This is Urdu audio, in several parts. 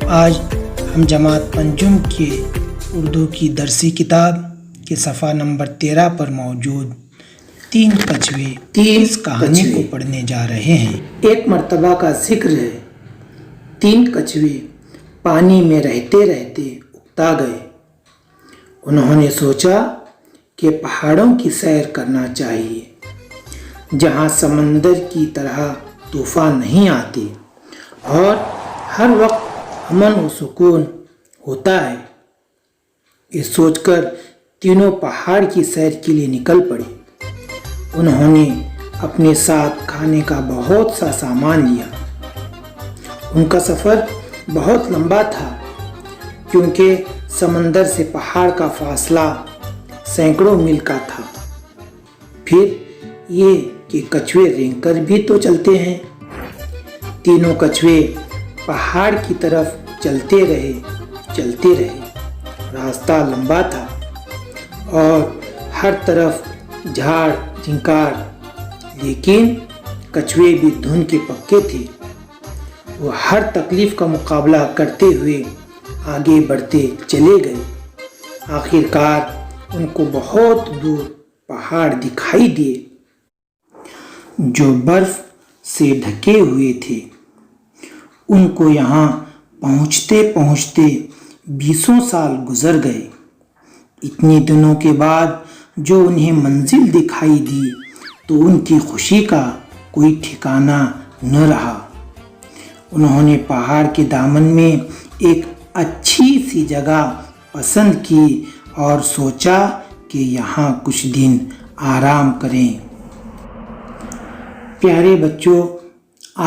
آج ہم جماعت پنجم کے اردو کی درسی کتاب کے صفحہ نمبر 13 پر موجود تین کچھوے اس کہانی کو پڑھنے جا رہے ہیں۔ ایک مرتبہ کا ذکر ہے۔ 3 کچھوے پانی میں رہتے رہتے اکتا گئے۔ انہوں نے سوچا کہ پہاڑوں کی سیر کرنا چاہیے، جہاں سمندر کی طرح طوفان نہیں آتے اور ہر وقت امن و سکون ہوتا ہے۔ یہ سوچ کر تینوں پہاڑ کی سیر کے لیے نکل پڑے۔ انہوں نے اپنے ساتھ کھانے کا بہت سا سامان لیا۔ ان کا سفر بہت لمبا تھا، کیونکہ سمندر سے پہاڑ کا فاصلہ سینکڑوں میل کا تھا۔ پھر یہ کہ کچھوے رینگ کر بھی تو چلتے ہیں۔ تینوں کچھوے پہاڑ کی طرف چلتے رہے۔ راستہ لمبا تھا اور ہر طرف جھاڑ جھنکار، لیکن کچھوے بھی دھن کے پکے تھے۔ وہ ہر تکلیف کا مقابلہ کرتے ہوئے آگے بڑھتے چلے گئے۔ آخر کار ان کو بہت دور پہاڑ دکھائی دیے، جو برف سے ڈھکے ہوئے تھے۔ ان کو یہاں پہنچتے پہنچتے 20 سال گزر گئے۔ اتنے دنوں کے بعد جو انہیں منزل دکھائی دی تو ان کی خوشی کا کوئی ٹھکانہ نہ رہا۔ انہوں نے پہاڑ کے دامن میں ایک اچھی سی جگہ پسند کی اور سوچا کہ یہاں کچھ دن آرام کریں۔ پیارے بچوں،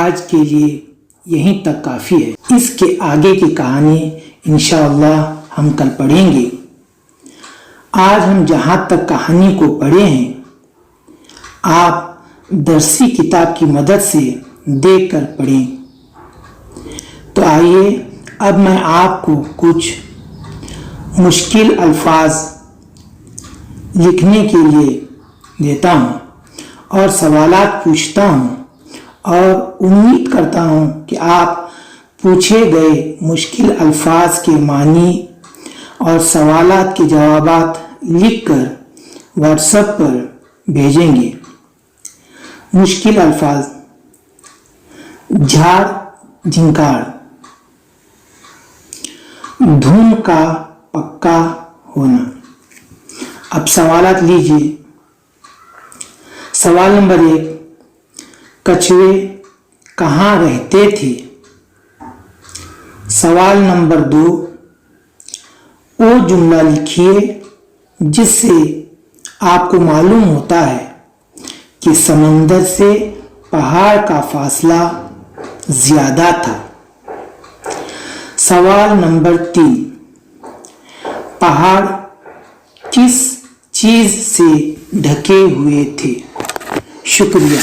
آج کے لیے یہیں تک کافی ہے۔ اس کے آگے کی کہانی انشاءاللہ ہم کل پڑھیں گے۔ آج ہم جہاں تک کہانی کو پڑھے ہیں، آپ درسی کتاب کی مدد سے دیکھ کر پڑھیں۔ تو آئیے اب میں آپ کو کچھ مشکل الفاظ لکھنے کے لیے دیتا ہوں اور سوالات پوچھتا ہوں، اور امید کرتا ہوں کہ آپ پوچھے گئے مشکل الفاظ کے معنی اور سوالات کے جوابات لکھ کر واٹس ایپ پر بھیجیں گے۔ مشکل الفاظ: جھاڑ جھنکار، دھن کا پکا ہونا۔ اب سوالات لیجیے۔ سوال نمبر 1، کچھوے کہاں رہتے تھے؟ سوال نمبر 2، وہ جملہ لکھیے جس سے آپ کو معلوم ہوتا ہے کہ سمندر سے پہاڑ کا فاصلہ زیادہ تھا۔ سوال نمبر 3، پہاڑ کس چیز سے ڈھکے ہوئے تھے؟ شکریہ۔